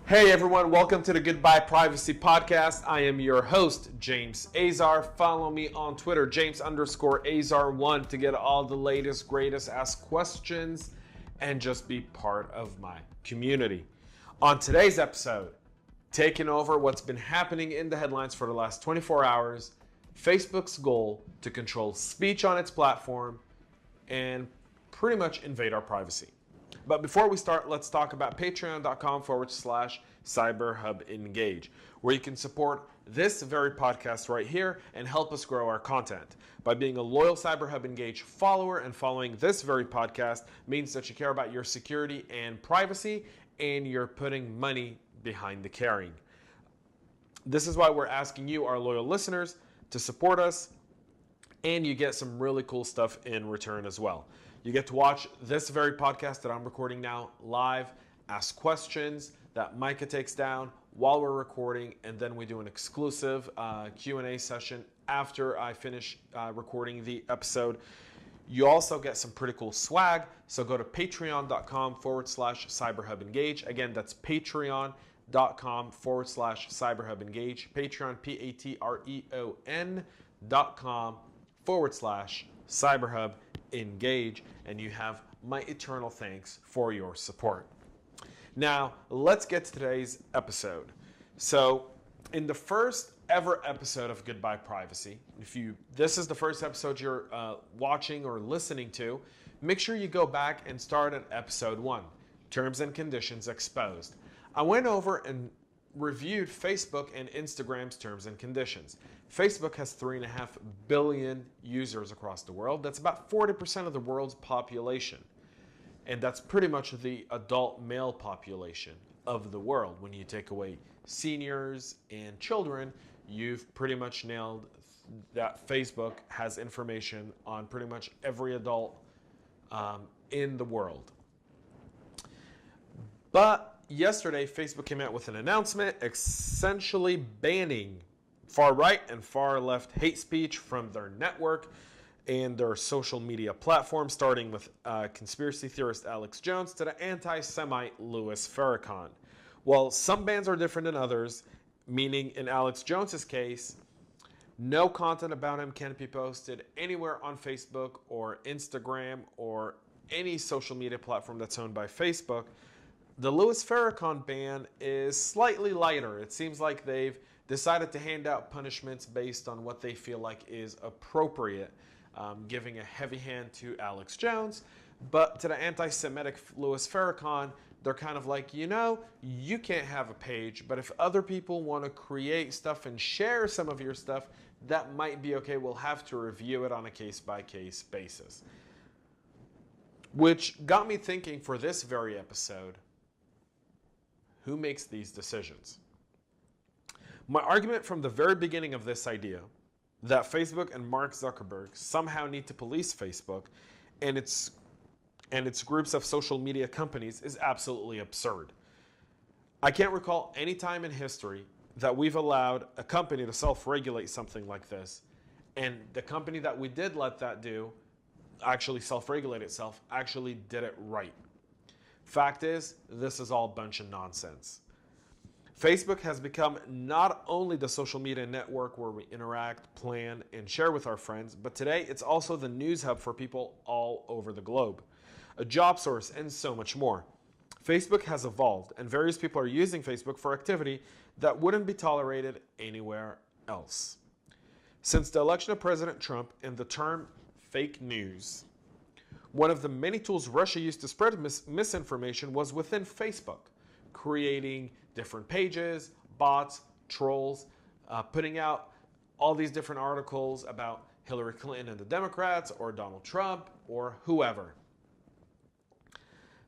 Hey everyone, welcome to the Goodbye Privacy Podcast. I am your host, James Azar. Follow me on Twitter, James_Azar1 to get all the latest, greatest, ask questions, and just be part of my community. On today's episode, taking over what's been happening in the headlines for the last 24 hours, Facebook's goal to control speech on its platform and pretty much invade our privacy. But before we start, let's talk about patreon.com/CyberHub Engage, where you can support this very podcast right here and help us grow our content. By being a loyal CyberHub Engage follower and following this very podcast means that you care about your security and privacy, and you're putting money behind the caring. This is why we're asking you, our loyal listeners, to support us, and you get some really cool stuff in return as well. You get to watch this very podcast that I'm recording now live, ask questions that Micah takes down while we're recording, and then we do an exclusive Q&A session after I finish recording the episode. You also get some pretty cool swag, so go to patreon.com/CyberHub Engage. Again, that's patreon.com/CyberHub Engage. Patreon, patreon.com/CyberHub Engage, and you have my eternal thanks for your support. Now, let's get to today's episode. So, in the first ever episode of Goodbye Privacy, this is the first episode you're watching or listening to, make sure you go back and start at episode 1, Terms and Conditions Exposed. I went over and reviewed Facebook and Instagram's terms and conditions. Facebook has 3.5 billion users across the world. That's about 40% of the world's population. And that's pretty much the adult male population of the world. When you take away seniors and children, you've pretty much nailed that Facebook has information on pretty much every adult in the world. But yesterday, Facebook came out with an announcement essentially banning far right and far left hate speech from their network and their social media platform, starting with conspiracy theorist Alex Jones to the anti-Semite Louis Farrakhan. Well, some bans are different than others, meaning in Alex Jones's case, no content about him can be posted anywhere on Facebook or Instagram or any social media platform that's owned by Facebook. The Louis Farrakhan ban is slightly lighter. It seems like they've decided to hand out punishments based on what they feel like is appropriate, giving a heavy hand to Alex Jones. But to the anti-Semitic Louis Farrakhan, they're kind of like, you can't have a page, but if other people want to create stuff and share some of your stuff, that might be okay. We'll have to review it on a case-by-case basis. Which got me thinking for this very episode, who makes these decisions? My argument from the very beginning of this idea that Facebook and Mark Zuckerberg somehow need to police Facebook and its groups of social media companies is absolutely absurd. I can't recall any time in history that we've allowed a company to self-regulate something like this, and the company that we did let that do actually self-regulate itself actually did it right. Fact is, this is all a bunch of nonsense. Facebook has become not only the social media network where we interact, plan, and share with our friends, but today it's also the news hub for people all over the globe, a job source, and so much more. Facebook has evolved, and various people are using Facebook for activity that wouldn't be tolerated anywhere else. Since the election of President Trump and the term fake news, one of the many tools Russia used to spread misinformation was within Facebook, creating different pages, bots, trolls, putting out all these different articles about Hillary Clinton and the Democrats or Donald Trump or whoever.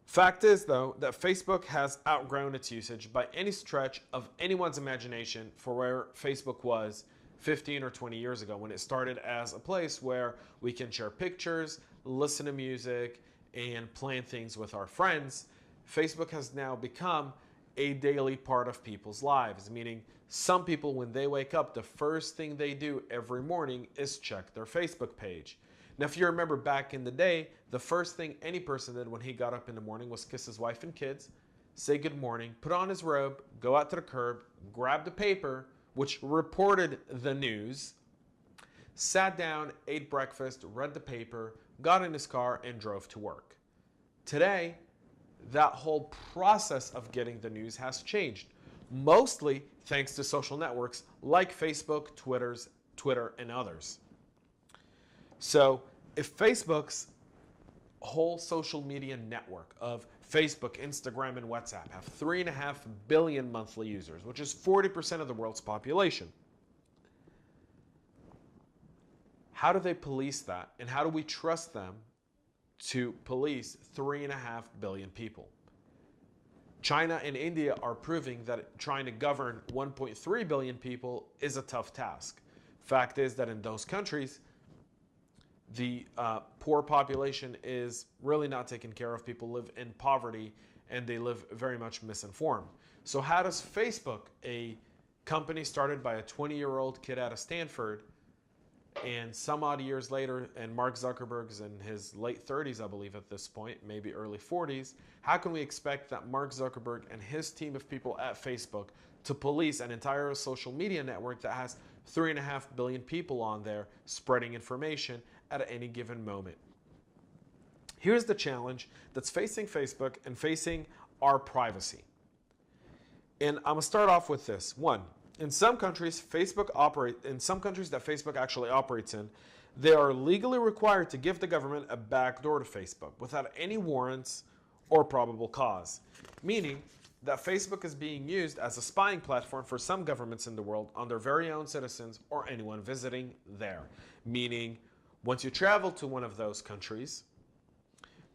Fact is, though, that Facebook has outgrown its usage by any stretch of anyone's imagination for where Facebook was 15 or 20 years ago, when it started as a place where we can share pictures, listen to music, and plan things with our friends. Facebook has now become a daily part of people's lives, meaning some people, when they wake up, the first thing they do every morning is check their Facebook page. Now, if you remember back in the day, the first thing any person did when he got up in the morning was kiss his wife and kids, say good morning, put on his robe, go out to the curb, grab the paper, which reported the news, sat down, ate breakfast, read the paper, got in his car, and drove to work. Today, that whole process of getting the news has changed, mostly thanks to social networks like Facebook, Twitter, and others. So if Facebook's whole social media network of Facebook, Instagram, and WhatsApp have 3.5 billion monthly users, which is 40% of the world's population, how do they police that? And how do we trust them to police 3.5 billion people? China and India are proving that trying to govern 1.3 billion people is a tough task. Fact is that in those countries, the poor population is really not taken care of. People live in poverty and they live very much misinformed. So how does Facebook, a company started by a 20-year-old kid out of Stanford, and some odd years later, and Mark Zuckerberg's in his late 30s, I believe at this point, maybe early 40s, how can we expect that Mark Zuckerberg and his team of people at Facebook to police an entire social media network that has 3.5 billion people on there spreading information at any given moment? Here's the challenge that's facing Facebook and facing our privacy. And I'm gonna start off with this. One, in some countries that Facebook actually operates in, they are legally required to give the government a backdoor to Facebook without any warrants or probable cause, meaning that Facebook is being used as a spying platform for some governments in the world on their very own citizens or anyone visiting there. Meaning, once you travel to one of those countries,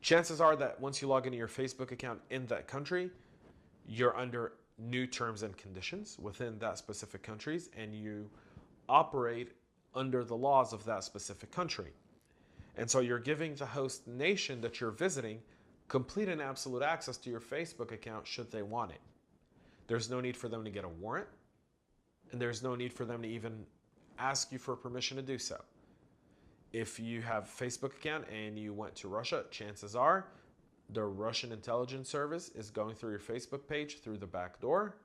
chances are that once you log into your Facebook account in that country, you're under new terms and conditions within that specific countries, and you operate under the laws of that specific country. And so you're giving the host nation that you're visiting complete and absolute access to your Facebook account should they want it. There's no need for them to get a warrant, and there's no need for them to even ask you for permission to do so. If you have a Facebook account and you went to Russia, chances are the Russian intelligence service is going through your Facebook page through the back door.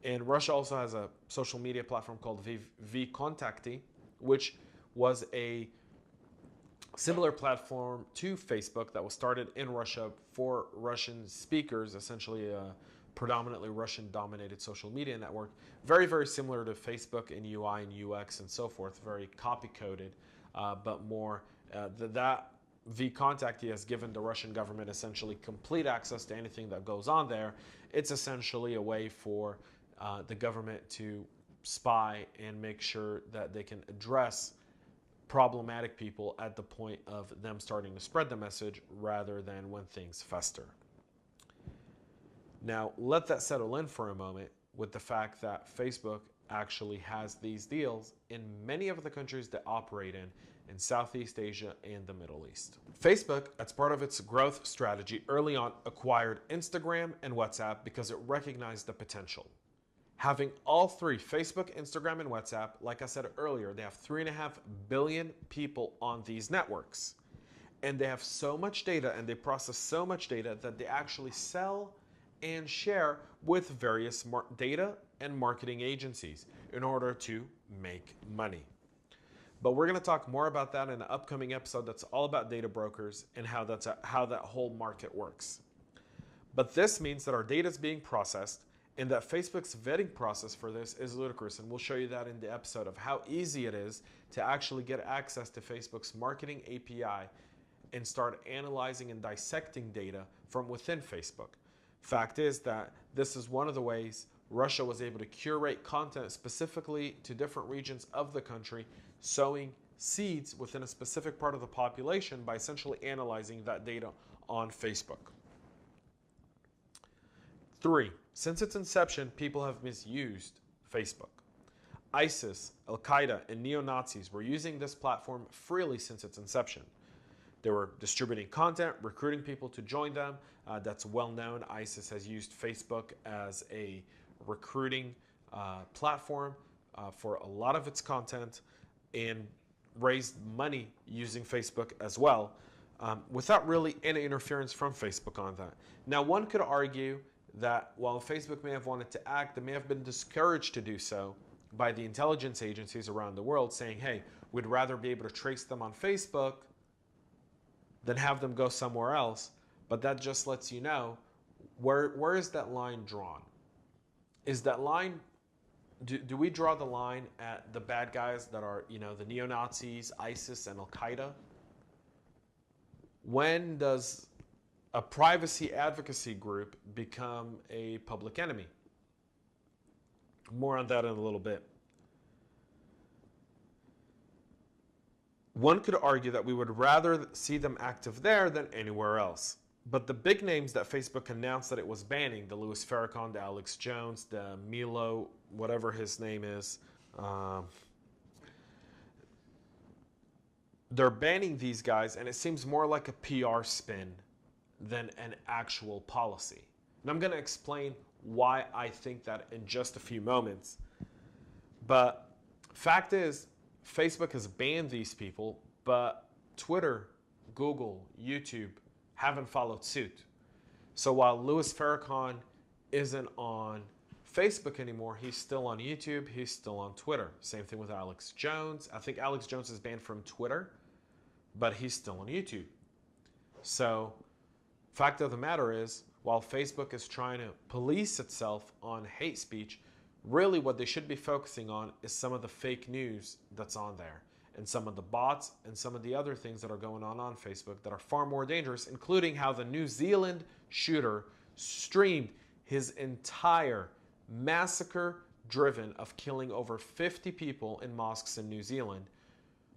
And Russia also has a social media platform called VKontakte, which was a similar platform to Facebook that was started in Russia for Russian speakers, essentially a predominantly Russian-dominated social media network. Very, very similar to Facebook in UI and UX and so forth, very copy-coded, but more that VKontakte has given the Russian government essentially complete access to anything that goes on there. It's essentially a way for the government to spy and make sure that they can address problematic people at the point of them starting to spread the message rather than when things fester. Now, let that settle in for a moment with the fact that Facebook actually has these deals in many of the countries that operate in Southeast Asia and the Middle East. Facebook, as part of its growth strategy early on, acquired Instagram and WhatsApp because it recognized the potential. Having all three, Facebook, Instagram, and WhatsApp, like I said earlier, they have 3.5 billion people on these networks. And they have so much data and they process so much data that they actually sell and share with various data and marketing agencies in order to make money. But we're going to talk more about that in an upcoming episode that's all about data brokers and how that whole market works. But this means that our data is being processed and that Facebook's vetting process for this is ludicrous. And we'll show you that in the episode of how easy it is to actually get access to Facebook's marketing API and start analyzing and dissecting data from within Facebook. Fact is that this is one of the ways Russia was able to curate content specifically to different regions of the country, sowing seeds within a specific part of the population by essentially analyzing that data on Facebook. 3, since its inception, people have misused Facebook. ISIS, Al-Qaeda, and neo-Nazis were using this platform freely since its inception. They were distributing content, recruiting people to join them. That's well known. ISIS has used Facebook as a recruiting platform for a lot of its content and raised money using Facebook as well, without really any interference from Facebook on that. Now, one could argue that while Facebook may have wanted to act, they may have been discouraged to do so by the intelligence agencies around the world saying, hey, we'd rather be able to trace them on Facebook than have them go somewhere else. But that just lets you know, where is that line drawn? Is that line, do we draw the line at the bad guys that are, the neo-Nazis, ISIS, and Al-Qaeda? When does a privacy advocacy group become a public enemy? More on that in a little bit. One could argue that we would rather see them active there than anywhere else. But the big names that Facebook announced that it was banning, the Louis Farrakhan, the Alex Jones, the Milo, whatever his name is, they're banning these guys, and it seems more like a PR spin than an actual policy. And I'm going to explain why I think that in just a few moments. But fact is, Facebook has banned these people, but Twitter, Google, YouTube haven't followed suit. So while Louis Farrakhan isn't on Facebook anymore, he's still on YouTube, he's still on Twitter. Same thing with Alex Jones. I think Alex Jones is banned from Twitter, but he's still on YouTube. So fact of the matter is, while Facebook is trying to police itself on hate speech, really what they should be focusing on is some of the fake news that's on there, and some of the bots and some of the other things that are going on Facebook that are far more dangerous, including how the New Zealand shooter streamed his entire massacre driven of killing over 50 people in mosques in New Zealand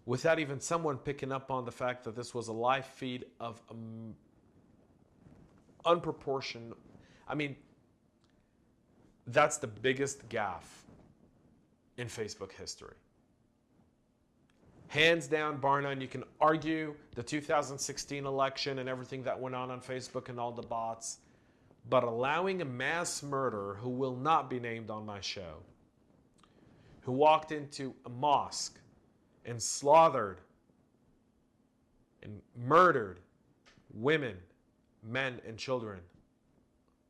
without even someone picking up on the fact that this was a live feed of unproportioned. I mean, that's the biggest gaffe in Facebook history. Hands down, bar none. You can argue the 2016 election and everything that went on Facebook and all the bots, but allowing a mass murderer who will not be named on my show, who walked into a mosque and slaughtered and murdered women, men, and children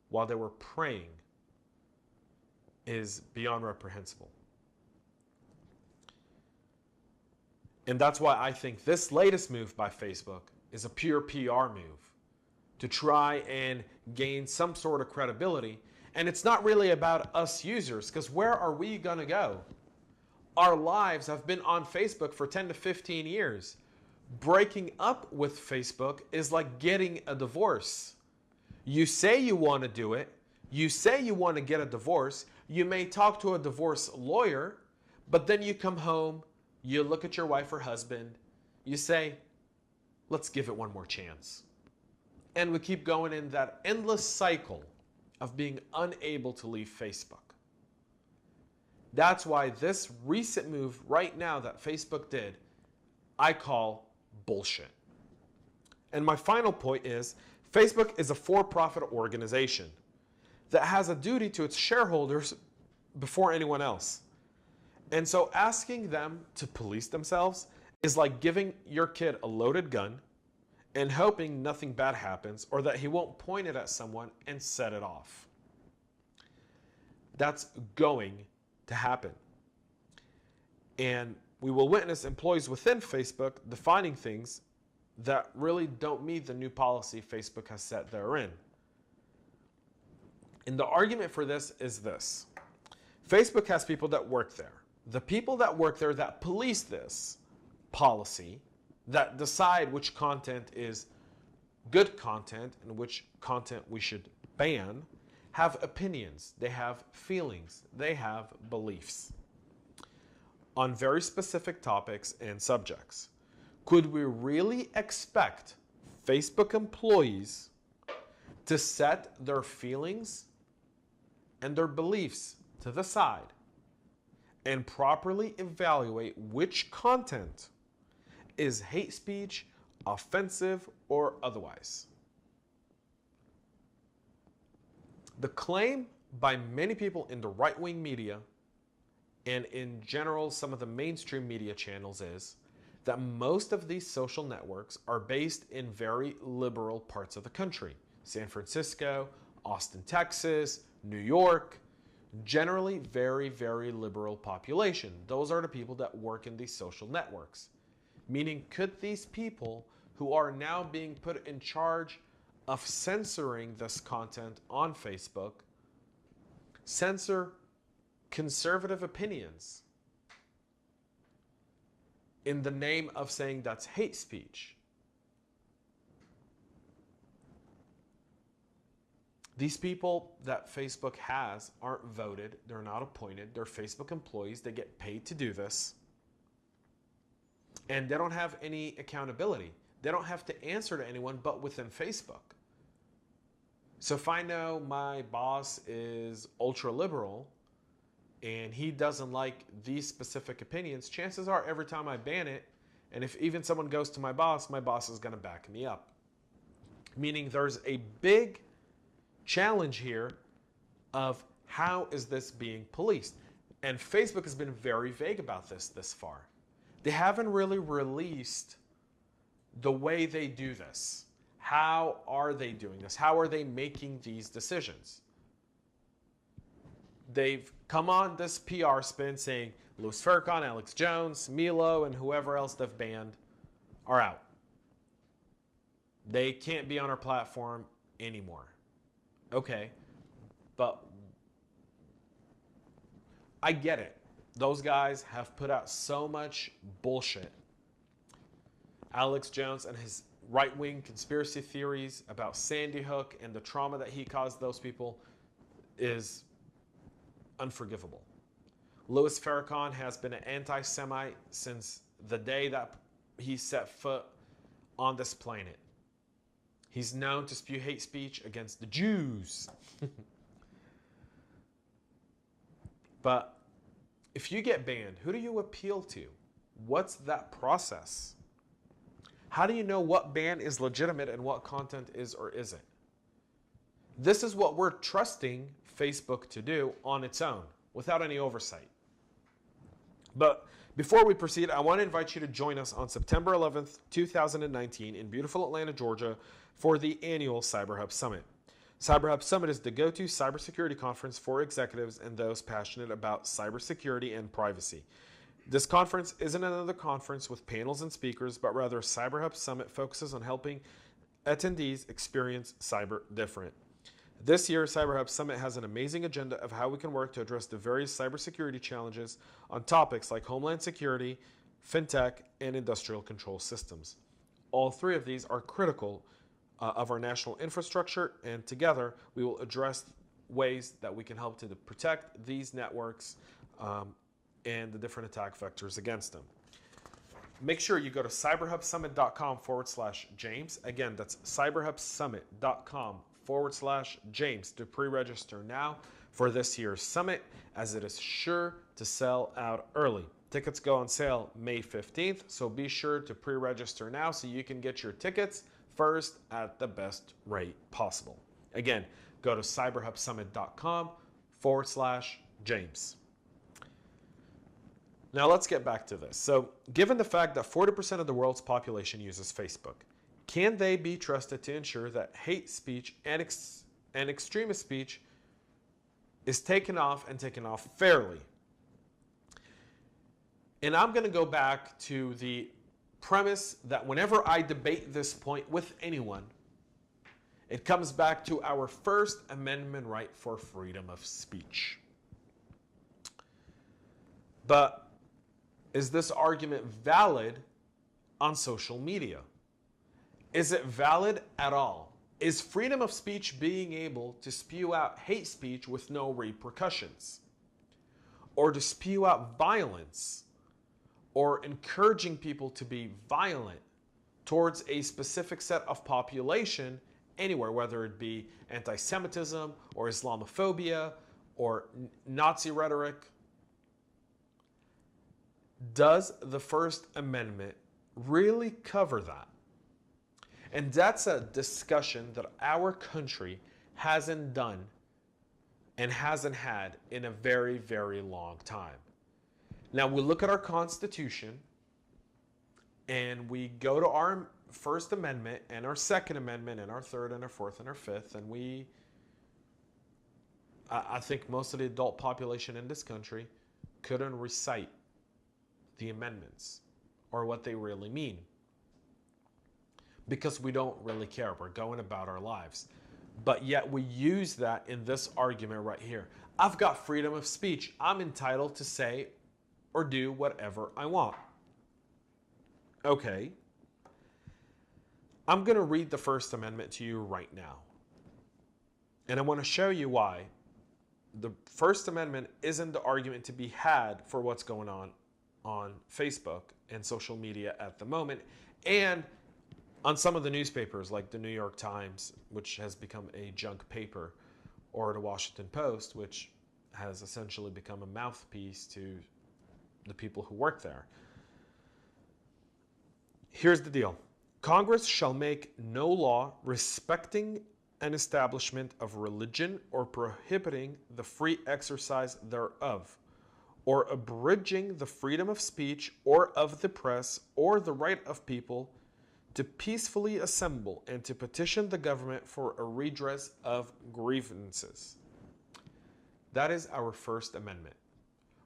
while they were praying is beyond reprehensible. And that's why I think this latest move by Facebook is a pure PR move to try and gain some sort of credibility. And it's not really about us users, because where are we going to go? Our lives have been on Facebook for 10 to 15 years. Breaking up with Facebook is like getting a divorce. You say you want to do it. You say you want to get a divorce. You may talk to a divorce lawyer, but then you come home, you look at your wife or husband, you say, let's give it one more chance. And we keep going in that endless cycle of being unable to leave Facebook. That's why this recent move right now that Facebook did, I call bullshit. And my final point is, Facebook is a for-profit organization that has a duty to its shareholders before anyone else. And so asking them to police themselves is like giving your kid a loaded gun and hoping nothing bad happens or that he won't point it at someone and set it off. That's going to happen. And we will witness employees within Facebook defining things that really don't meet the new policy Facebook has set therein. And the argument for this is this. Facebook has people that work there. The people that work there that police this policy, that decide which content is good content and which content we should ban, have opinions, they have feelings, they have beliefs on very specific topics and subjects. Could we really expect Facebook employees to set their feelings and their beliefs to the side and properly evaluate which content is hate speech, offensive, or otherwise? The claim by many people in the right-wing media and in general some of the mainstream media channels is that most of these social networks are based in very liberal parts of the country. San Francisco, Austin, Texas, New York, generally very, very liberal population. Those are the people that work in these social networks. Meaning, could these people who are now being put in charge of censoring this content on Facebook censor conservative opinions in the name of saying that's hate speech? These people that Facebook has aren't voted, they're not appointed, they're Facebook employees, they get paid to do this, and they don't have any accountability. They don't have to answer to anyone but within Facebook. So if I know my boss is ultra liberal and he doesn't like these specific opinions, chances are every time I ban it, and if even someone goes to my boss is going to back me up. Meaning there's a big challenge here of how is this being policed? And Facebook has been very vague about this far. They haven't really released the way they do this. How are they doing this? How are they making these decisions? They've come on this PR spin saying Louis Farrakhan, Alex Jones, Milo, and whoever else they've banned are out. They can't be on our platform anymore. Okay, but I get it. Those guys have put out so much bullshit. Alex Jones and his right-wing conspiracy theories about Sandy Hook and the trauma that he caused those people is unforgivable. Louis Farrakhan has been an anti-Semite since the day that he set foot on this planet. He's known to spew hate speech against the Jews. But if you get banned, who do you appeal to? What's that process? How do you know what ban is legitimate and what content is or isn't? This is what we're trusting Facebook to do on its own, without any oversight. But before we proceed, I want to invite you to join us on September 11th, 2019 in beautiful Atlanta, Georgia for the annual CyberHub Summit. CyberHub Summit is the go-to cybersecurity conference for executives and those passionate about cybersecurity and privacy. This conference isn't another conference with panels and speakers, but rather CyberHub Summit focuses on helping attendees experience cyber different. This year, CyberHub Summit has an amazing agenda of how we can work to address the various cybersecurity challenges on topics like homeland security, fintech, and industrial control systems. All three of these are critical of our national infrastructure, and together we will address ways that we can help to protect these networks and the different attack vectors against them. Make sure you go to cyberhubsummit.com/James. Again, that's cyberhubsummit.com/James to pre-register now for this year's summit, as it is sure to sell out early. Tickets go on sale May 15th, so be sure to pre-register now so you can get your tickets first at the best rate possible. Again, go to cyberhubsummit.com/James. Now let's get back to this. So, given the fact that 40% of the world's population uses Facebook, can they be trusted to ensure that hate speech and extremist speech is taken off fairly? And I'm going to go back to the premise that whenever I debate this point with anyone, it comes back to our First Amendment right for freedom of speech. But is this argument valid on social media? Is it valid at all? Is freedom of speech being able to spew out hate speech with no repercussions? Or to spew out violence? Or encouraging people to be violent towards a specific set of population anywhere, whether it be anti-Semitism or Islamophobia or Nazi rhetoric? Does the First Amendment really cover that? And that's a discussion that our country hasn't done and hasn't had in a very, very long time. Now, we look at our Constitution and we go to our First Amendment and our Second Amendment and our Third and our Fourth and our Fifth, and we I think most of the adult population in this country couldn't recite the amendments or what they really mean, because we don't really care. We're going about our lives. But yet we use that in this argument right here. I've got freedom of speech. I'm entitled to say or do whatever I want. Okay. I'm going to read the First Amendment to you right now. And I want to show you why the First Amendment isn't the argument to be had for what's going on Facebook and social media at the moment, and on some of the newspapers like the New York Times, which has become a junk paper, or the Washington Post, which has essentially become a mouthpiece to the people who work there. Here's the deal. Congress shall make no law respecting an establishment of religion or prohibiting the free exercise thereof, or abridging the freedom of speech or of the press or the right of people to peacefully assemble and to petition the government for a redress of grievances. That is our First Amendment.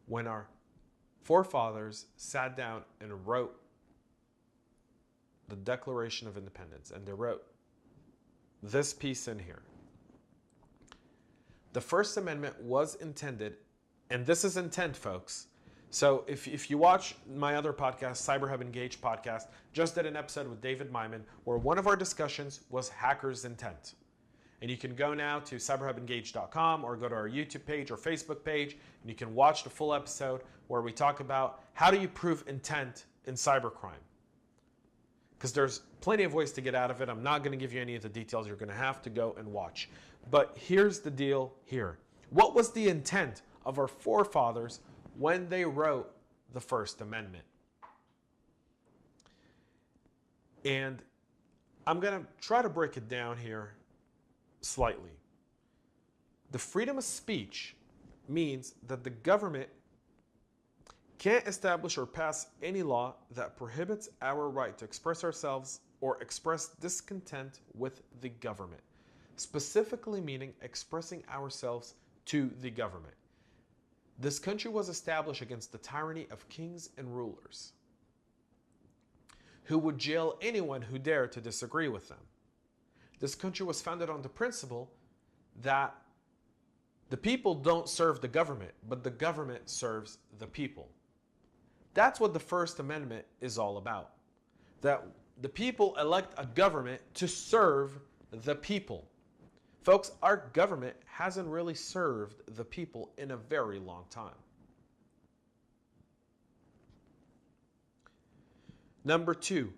When our forefathers sat down and wrote the Declaration of Independence, and they wrote this piece in here. The First Amendment was intended, and this is intent, folks. So if you watch my other podcast, CyberHub Engage podcast, just did an episode with David Myman where one of our discussions was hackers' intent. And you can go now to cyberhubengage.com or go to our YouTube page or Facebook page, and you can watch the full episode where we talk about how do you prove intent in cybercrime. Because there's plenty of ways to get out of it. I'm not going to give you any of the details. You're going to have to go and watch. But here's the deal here. What was the intent of our forefathers when they wrote the First Amendment? And I'm going to try to break it down here slightly. The freedom of speech means that the government can't establish or pass any law that prohibits our right to express ourselves or express discontent with the government, specifically meaning expressing ourselves to the government. This country was established against the tyranny of kings and rulers who would jail anyone who dared to disagree with them. This country was founded on the principle that the people don't serve the government, but the government serves the people. That's what the First Amendment is all about. That the people elect a government to serve the people. Folks, our government hasn't really served the people in a very long time. Number 2,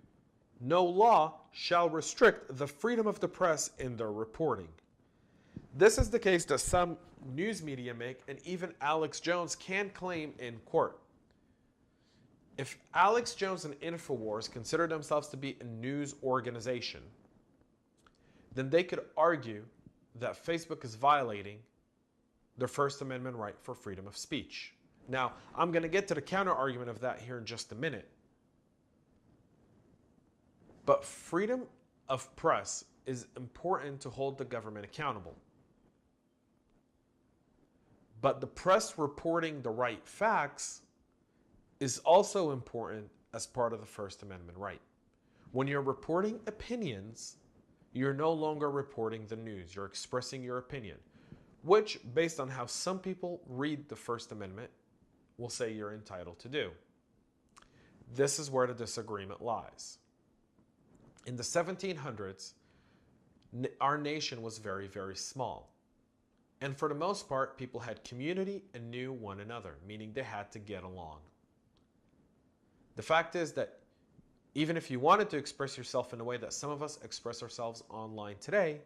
no law shall restrict the freedom of the press in their reporting. This is the case that some news media make, and even Alex Jones can claim in court. If Alex Jones and InfoWars consider themselves to be a news organization, then they could argue that Facebook is violating their First Amendment right for freedom of speech. Now, I'm going to get to the counter argument of that here in just a minute. But freedom of press is important to hold the government accountable. But the press reporting the right facts is also important as part of the First Amendment right. When you're reporting opinions, you're no longer reporting the news. You're expressing your opinion, which, based on how some people read the First Amendment, will say you're entitled to do. This is where the disagreement lies. In the 1700s, our nation was very, very small. And for the most part, people had community and knew one another, meaning they had to get along. The fact is that even if you wanted to express yourself in a way that some of us express ourselves online today,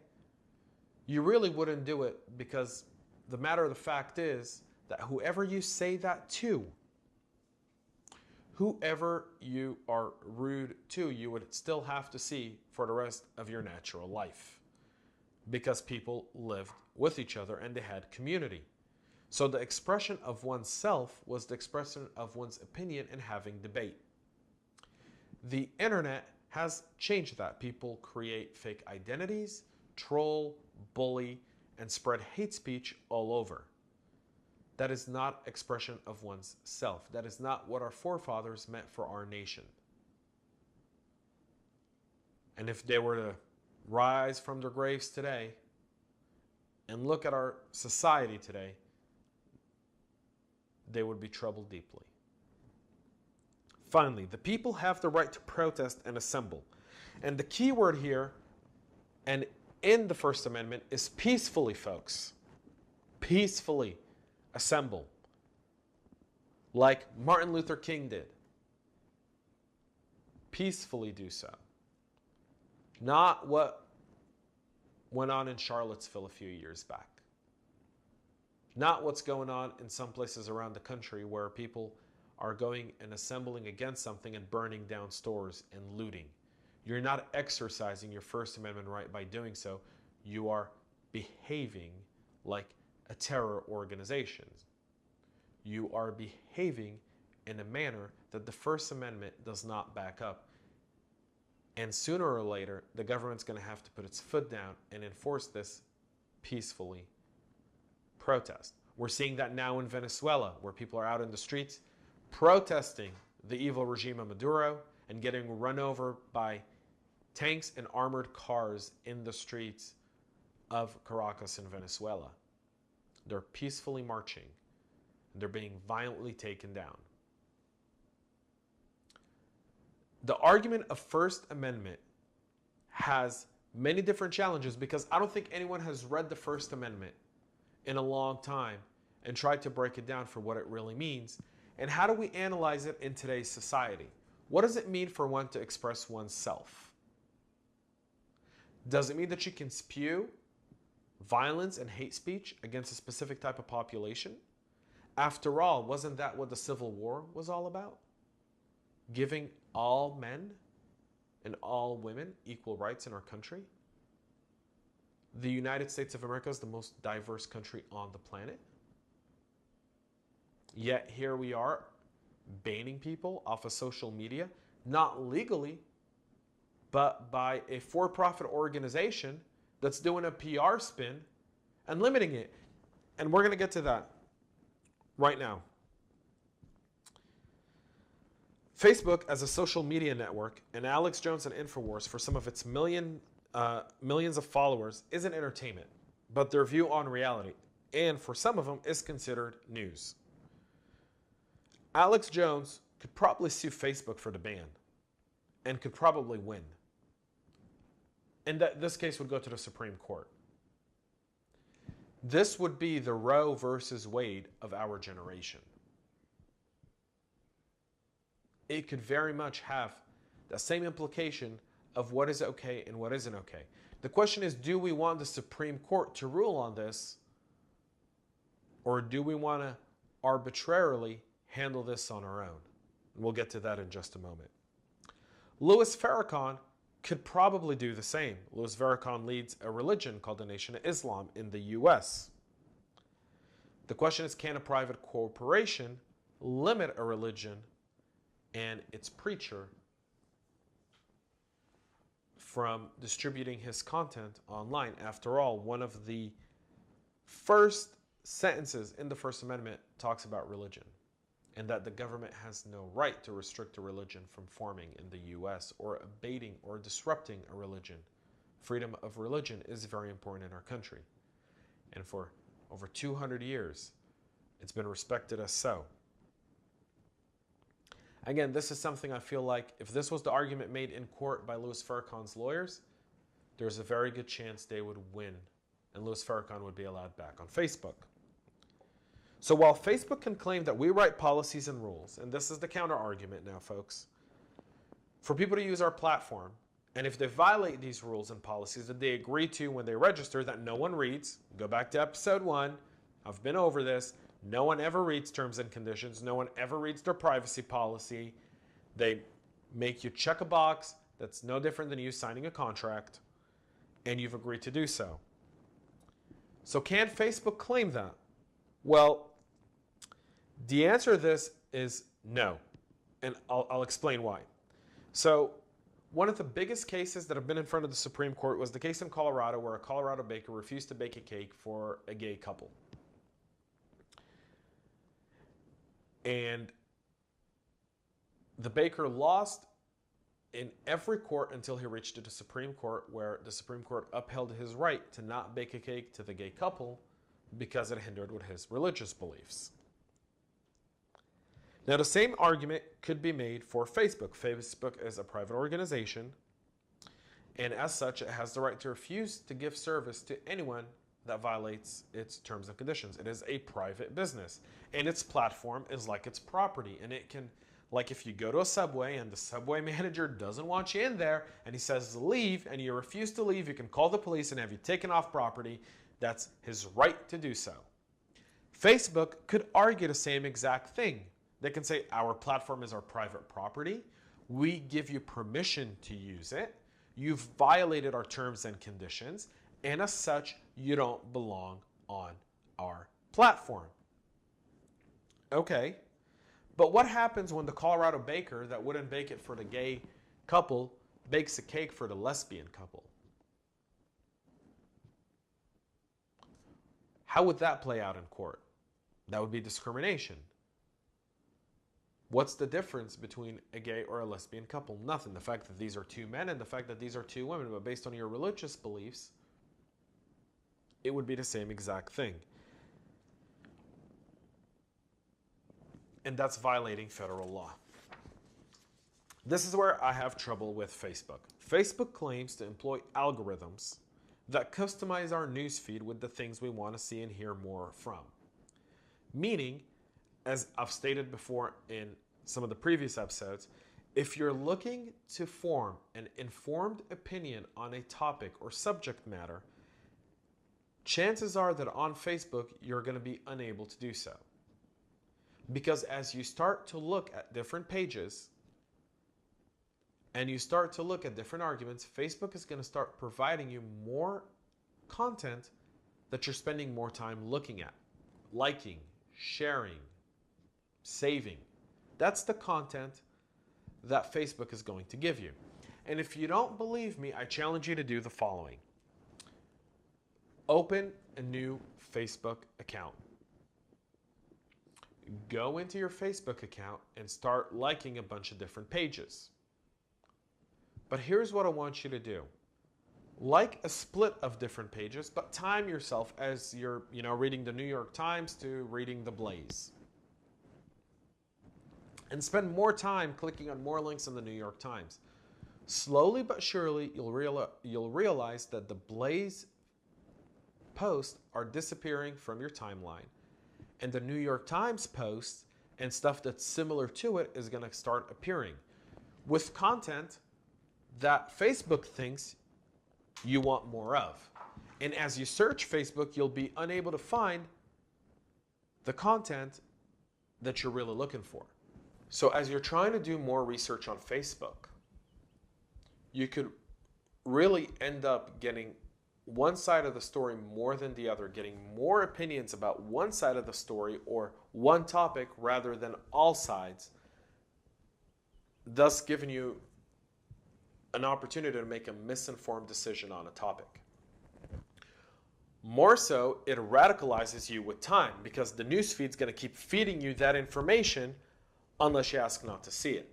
you really wouldn't do it, because the matter of the fact is that whoever you say that to, whoever you are rude to, you would still have to see for the rest of your natural life, because people lived with each other and they had community. So the expression of oneself was the expression of one's opinion and having debate. The internet has changed that. People create fake identities, troll, bully, and spread hate speech all over. That is not expression of one's self. That is not what our forefathers meant for our nation. And if they were to rise from their graves today and look at our society today, they would be troubled deeply. Finally, the people have the right to protest and assemble. And the key word here, and in the First Amendment, is peacefully, folks. Peacefully assemble. Like Martin Luther King did. Peacefully do so. Not what went on in Charlottesville a few years back. Not what's going on in some places around the country where people are going and assembling against something and burning down stores and looting. You're not exercising your First Amendment right by doing so. You are behaving like a terror organization. You are behaving in a manner that the First Amendment does not back up. And sooner or later, the government's going to have to put its foot down and enforce this peacefully. Protest. We're seeing that now in Venezuela, where people are out in the streets protesting the evil regime of Maduro and getting run over by tanks and armored cars in the streets of Caracas in Venezuela. They're peacefully marching. They're being violently taken down. The argument of First Amendment has many different challenges because I don't think anyone has read the First Amendment in a long time and tried to break it down for what it really means. And how do we analyze it in today's society? What does it mean for one to express oneself? Does it mean that you can spew violence and hate speech against a specific type of population? After all, wasn't that what the Civil War was all about? Giving all men and all women equal rights in our country? The United States of America is the most diverse country on the planet. Yet here we are banning people off of social media, not legally, but by a for-profit organization that's doing a PR spin and limiting it. And we're going to get to that right now. Facebook as a social media network and Alex Jones and InfoWars for some of its millions of followers isn't entertainment, but their view on reality, and for some of them is considered news. Alex Jones could probably sue Facebook for the ban and could probably win. And this case would go to the Supreme Court. This would be the Roe versus Wade of our generation. It could very much have the same implication of what is okay and what isn't okay. The question is, do we want the Supreme Court to rule on this, or do we want to arbitrarily handle this on our own? And we'll get to that in just a moment. Louis Farrakhan could probably do the same. Louis Farrakhan leads a religion called the Nation of Islam in the US. The question is, can a private corporation limit a religion and its preacher from distributing his content online? After all, one of the first sentences in the First Amendment talks about religion, and that the government has no right to restrict a religion from forming in the US or abating or disrupting a religion. Freedom of religion is very important in our country. And for over 200 years, it's been respected as so. Again, this is something I feel like if this was the argument made in court by Louis Farrakhan's lawyers, there's a very good chance they would win and Louis Farrakhan would be allowed back on Facebook. So while Facebook can claim that we write policies and rules, and this is the counter argument now, folks, for people to use our platform, and if they violate these rules and policies that they agree to when they register that no one reads, go back to episode 1, I've been over this, no one ever reads terms and conditions, no one ever reads their privacy policy, they make you check a box that's no different than you signing a contract, and you've agreed to do so. So can Facebook claim that? Well, the answer to this is no, and I'll explain why. So One of the biggest cases that have been in front of the Supreme Court was the case in Colorado where a Colorado baker refused to bake a cake for a gay couple. And the baker lost in every court until he reached to the Supreme Court, where the Supreme Court upheld his right to not bake a cake to the gay couple because it hindered with his religious beliefs. Now, the same argument could be made for Facebook. Facebook is a private organization, and as such, it has the right to refuse to give service to anyone that violates its terms and conditions. It is a private business, and its platform is like its property, and it can, like if you go to a Subway and the Subway manager doesn't want you in there and he says leave and you refuse to leave, you can call the police and have you taken off property. That's his right to do so. Facebook could argue the same exact thing. They can say our platform is our private property. We give you permission to use it. You've violated our terms and conditions, and as such, you don't belong on our platform. Okay. But what happens when the Colorado baker that wouldn't bake it for the gay couple bakes a cake for the lesbian couple? How would that play out in court? That would be discrimination. What's the difference between a gay or a lesbian couple? Nothing. The fact that these are two men and the fact that these are two women. But based on your religious beliefs, it would be the same exact thing. And that's violating federal law. This is where I have trouble with Facebook. Facebook claims to employ algorithms that customize our newsfeed with the things we want to see and hear more from. Meaning, as I've stated before in some of the previous episodes, if you're looking to form an informed opinion on a topic or subject matter, chances are that on Facebook, you're going to be unable to do so. Because as you start to look at different pages and you start to look at different arguments, Facebook is going to start providing you more content that you're spending more time looking at, liking, sharing, saving. That's the content that Facebook is going to give you. And if you don't believe me, I challenge you to do the following. Open a new Facebook account. Go into your Facebook account and start liking a bunch of different pages. But here's what I want you to do. Like a split of different pages, but time yourself as you're, reading the New York Times to reading the Blaze. And spend more time clicking on more links in the New York Times. Slowly but surely, you'll realize that the Blaze posts are disappearing from your timeline. And the New York Times posts and stuff that's similar to it is going to start appearing with content that Facebook thinks you want more of. And as you search Facebook, you'll be unable to find the content that you're really looking for. So as you're trying to do more research on Facebook, you could really end up getting one side of the story more than the other, getting more opinions about one side of the story or one topic rather than all sides, thus giving you an opportunity to make a misinformed decision on a topic. More so, it radicalizes you with time because the newsfeed's going to keep feeding you that information unless you ask not to see it.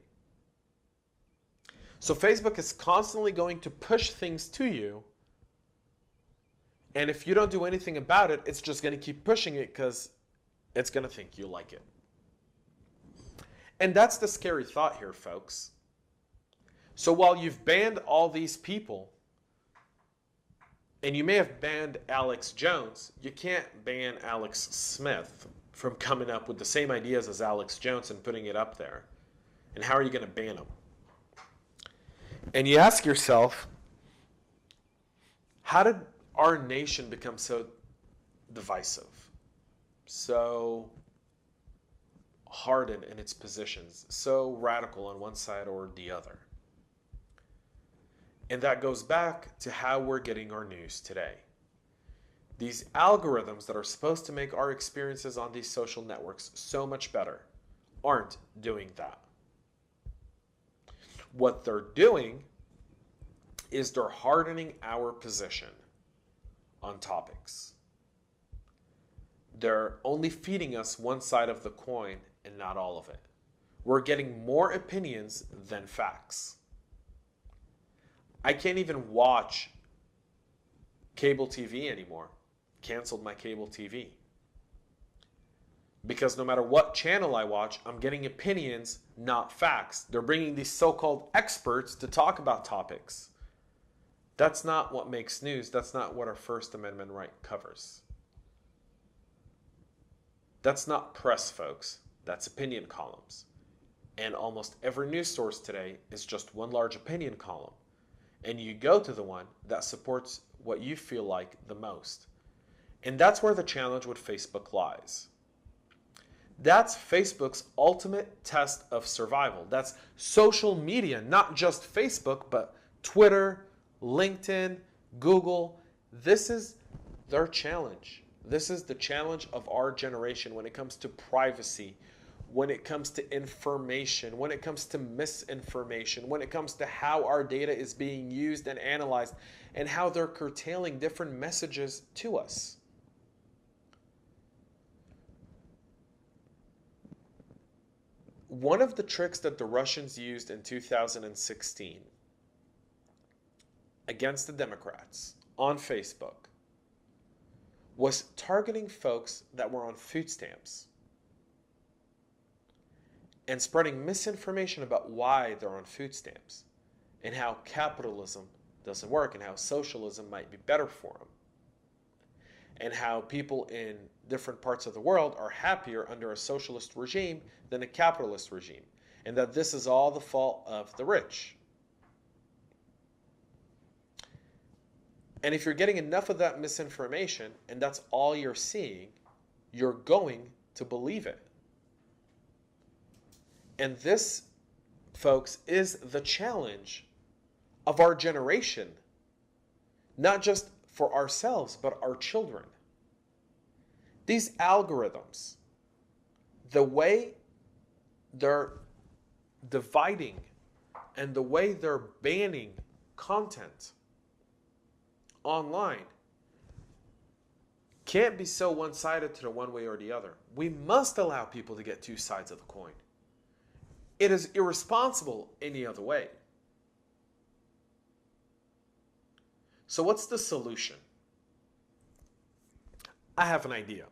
So Facebook is constantly going to push things to you, and if you don't do anything about it, it's just going to keep pushing it because it's going to think you like it. And that's the scary thought here, folks. So while you've banned all these people, and you may have banned Alex Jones, you can't ban Alex Smith from coming up with the same ideas as Alex Jones and putting it up there. And how are you going to ban him? And you ask yourself, how did our nation become so divisive, so hardened in its positions, so radical on one side or the other? And that goes back to how we're getting our news today. These algorithms that are supposed to make our experiences on these social networks so much better aren't doing that. What they're doing is they're hardening our position on topics. They're only feeding us one side of the coin and not all of it. We're getting more opinions than facts. I can't even watch cable TV anymore. Canceled my cable TV. Because no matter what channel I watch, I'm getting opinions, not facts. They're bringing these so-called experts to talk about topics. That's not what makes news. That's not what our First Amendment right covers. That's not press, folks. That's opinion columns. And almost every news source today is just one large opinion column. And you go to the one that supports what you feel like the most. And that's where the challenge with Facebook lies. That's Facebook's ultimate test of survival. That's social media, not just Facebook, but Twitter, LinkedIn, Google. This is their challenge. This is the challenge of our generation when it comes to privacy, when it comes to information, when it comes to misinformation, when it comes to how our data is being used and analyzed, and how they're curtailing different messages to us. One of the tricks that the Russians used in 2016 against the Democrats on Facebook was targeting folks that were on food stamps and spreading misinformation about why they're on food stamps and how capitalism doesn't work and how socialism might be better for them and how people in different parts of the world are happier under a socialist regime than a capitalist regime, and that this is all the fault of the rich. And if you're getting enough of that misinformation and that's all you're seeing, you're going to believe it. And this, folks, is the challenge of our generation, not just for ourselves, but our children. These algorithms, the way they're dividing and the way they're banning content online can't be so one-sided to the one way or the other. We must allow people to get two sides of the coin. It is irresponsible any other way. So what's the solution? I have an idea.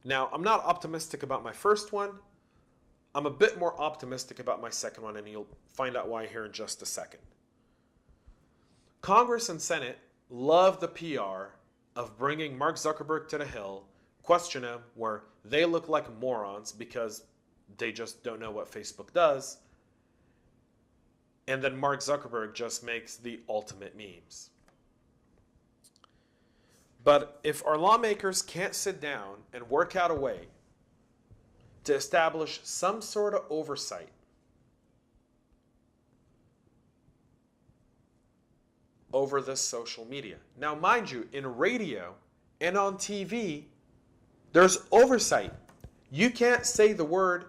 Now, I'm not optimistic about my first one. I'm a bit more optimistic about my second one, and you'll find out why here in just a second. Congress and Senate love the PR of bringing Mark Zuckerberg to the Hill, question him where they look like morons because they just don't know what Facebook does, and then Mark Zuckerberg just makes the ultimate memes. But if our lawmakers can't sit down and work out a way to establish some sort of oversight over this social media. Now, mind you, in radio and on TV, there's oversight. You can't say the word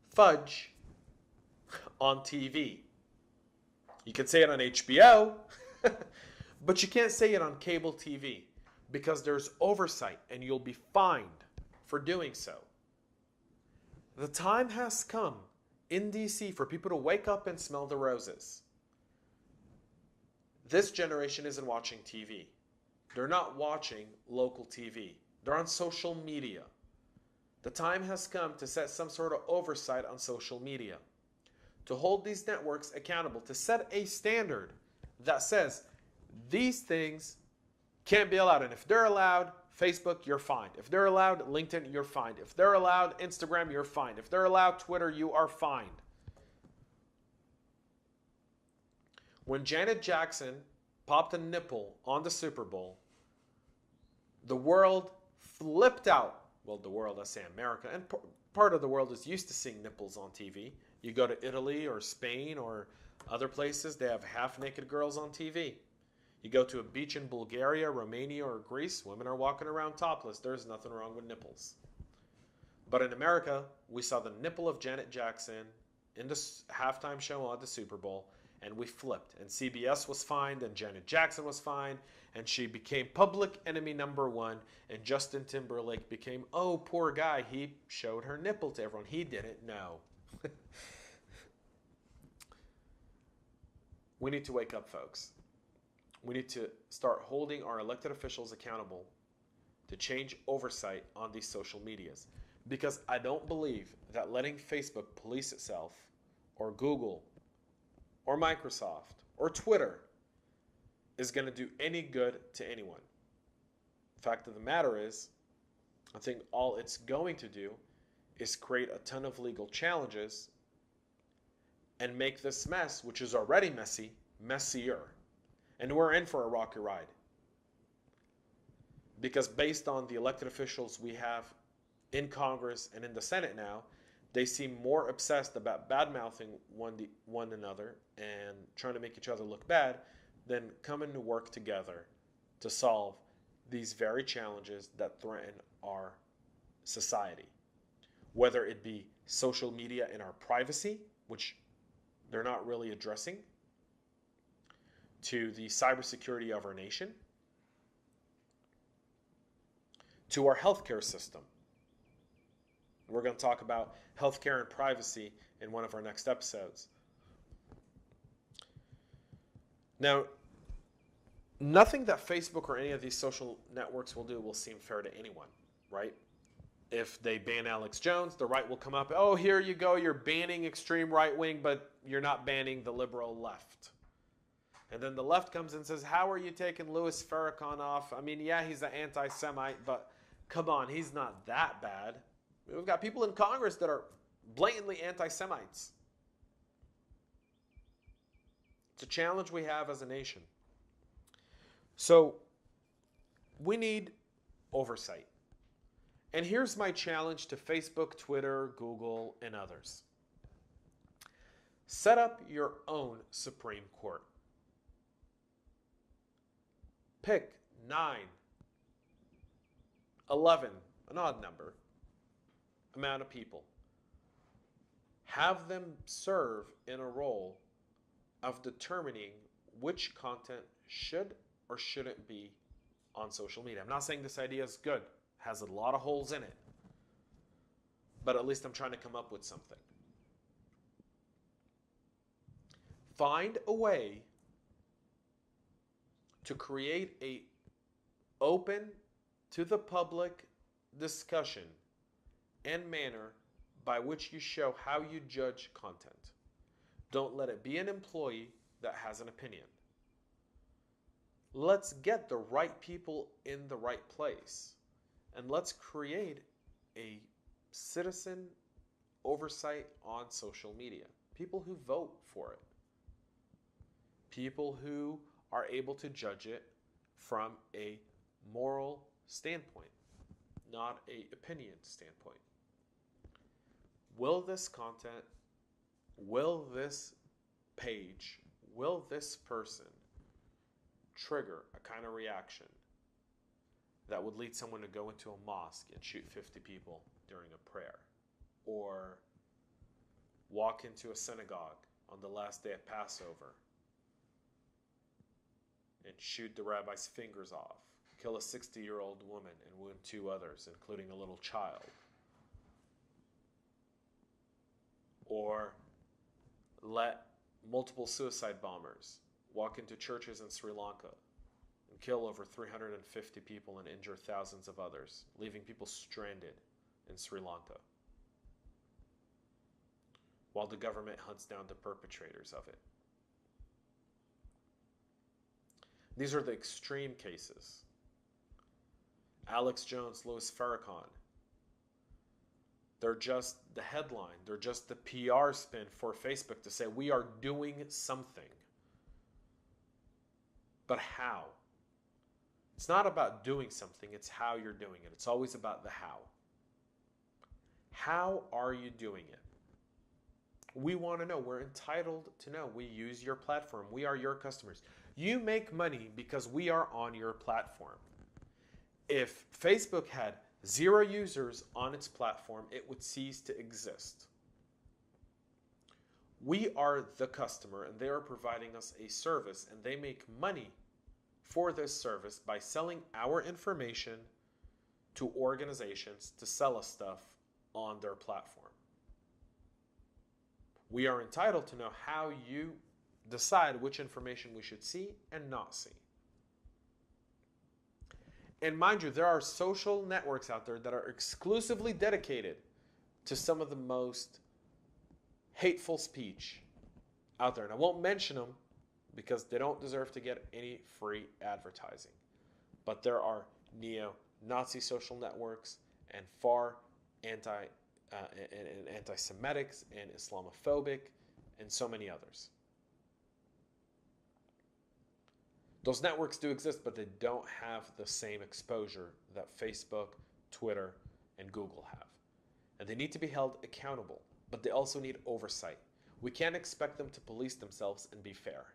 fudge on TV. You can say it on HBO, but you can't say it on cable TV because there's oversight and you'll be fined for doing so. The time has come in DC for people to wake up and smell the roses. This generation isn't watching TV. They're not watching local TV. They're on social media. The time has come to set some sort of oversight on social media, to hold these networks accountable, to set a standard that says these things can't be allowed. And if they're allowed, Facebook, you're fined. If they're allowed LinkedIn, you're fined. If they're allowed Instagram, you're fined. If they're allowed Twitter, you are fined. When Janet Jackson popped a nipple on the Super Bowl, the world flipped out. Well, the world, I say America, and part of the world is used to seeing nipples on TV. You go to Italy or Spain or other places, they have half-naked girls on TV. You go to a beach in Bulgaria, Romania, or Greece, women are walking around topless. There's nothing wrong with nipples. But in America, we saw the nipple of Janet Jackson in the halftime show on the Super Bowl, and we flipped. And CBS was fined, and Janet Jackson was fined, and she became public enemy #1. And Justin Timberlake became, oh, poor guy, he showed her nipple to everyone. He didn't know. We need to wake up, folks. We need to start holding our elected officials accountable to change oversight on these social medias. Because I don't believe that letting Facebook police itself, or Google, or Microsoft, or Twitter is going to do any good to anyone. The fact of the matter is, I think all it's going to do is create a ton of legal challenges and make this mess, which is already messy, messier. And we're in for a rocky ride. Because based on the elected officials we have in Congress and in the Senate now, they seem more obsessed about bad-mouthing one another and trying to make each other look bad than coming to work together to solve these very challenges that threaten our society. Whether it be social media and our privacy, which they're not really addressing, to the cybersecurity of our nation, to our healthcare system. We're going to talk about healthcare and privacy in one of our next episodes. Now, nothing that Facebook or any of these social networks will do will seem fair to anyone, right? If they ban Alex Jones, the right will come up, oh, here you go, you're banning extreme right wing, but you're not banning the liberal left. And then the left comes and says, how are you taking Louis Farrakhan off? I mean, yeah, he's an anti-Semite, but come on, he's not that bad. We've got people in Congress that are blatantly anti-Semites. It's a challenge we have as a nation. So we need oversight. And here's my challenge to Facebook, Twitter, Google, and others. Set up your own Supreme Court. Pick 9, 11, an odd number, amount of people. Have them serve in a role of determining which content should or shouldn't be on social media. I'm not saying this idea is good. It has a lot of holes in it. But at least I'm trying to come up with something. Find a way to create a open to the public discussion and manner by which you show how you judge content. Don't let it be an employee that has an opinion. Let's get the right people in the right place, and let's create a citizen oversight on social media. People who vote for it. People who are able to judge it from a moral standpoint, not an opinion standpoint. Will this content, will this page, will this person trigger a kind of reaction that would lead someone to go into a mosque and shoot 50 people during a prayer, or walk into a synagogue on the last day of Passover and shoot the rabbi's fingers off, kill a 60-year-old woman and wound 2 others, including a little child? Or let multiple suicide bombers walk into churches in Sri Lanka and kill over 350 people and injure thousands of others, leaving people stranded in Sri Lanka, while the government hunts down the perpetrators of it. These are the extreme cases. Alex Jones, Louis Farrakhan. They're just the headline. They're just the PR spin for Facebook to say we are doing something. But how? It's not about doing something, it's how you're doing it. It's always about the how. How are you doing it? We want to know. We're entitled to know. We use your platform. We are your customers. You make money because we are on your platform. If Facebook had 0 users on its platform, it would cease to exist. We are the customer and they are providing us a service, and they make money for this service by selling our information to organizations to sell us stuff on their platform. We are entitled to know how you decide which information we should see and not see. And mind you, there are social networks out there that are exclusively dedicated to some of the most hateful speech out there. And I won't mention them because they don't deserve to get any free advertising. But there are neo-Nazi social networks and far anti-Semitics and Islamophobic and so many others. Those networks do exist, but they don't have the same exposure that Facebook, Twitter, and Google have. And they need to be held accountable, but they also need oversight. We can't expect them to police themselves and be fair.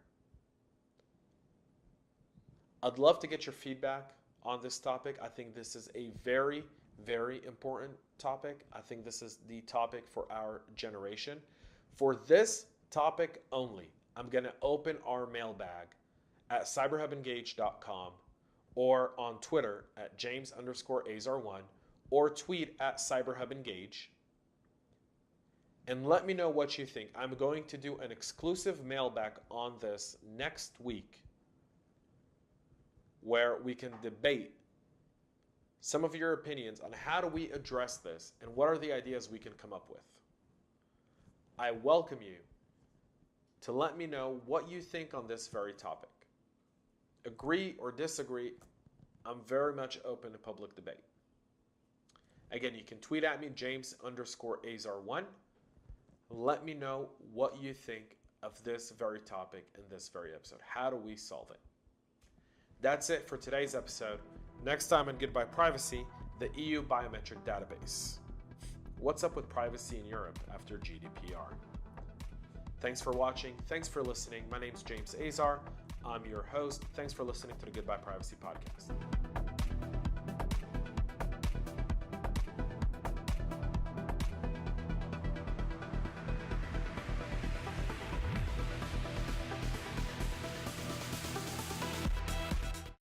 I'd love to get your feedback on this topic. I think this is a very, very important topic. I think this is the topic for our generation. For this topic only, I'm going to open our mailbag at cyberhubengage.com or on Twitter at James_Azar1 or tweet at CyberHubEngage. And let me know what you think. I'm going to do an exclusive mailbag on this next week where we can debate some of your opinions on how do we address this and what are the ideas we can come up with. I welcome you to let me know what you think on this very topic. Agree or disagree, I'm very much open to public debate. Again, you can tweet at me, James_Azar1. Let me know what you think of this very topic in this very episode. How do we solve it? That's it for today's episode. Next time on Goodbye Privacy, the EU biometric database. What's up with privacy in Europe after GDPR? Thanks for watching. Thanks for listening. My name's James Azar. I'm your host. Thanks for listening to the Goodbye Privacy podcast.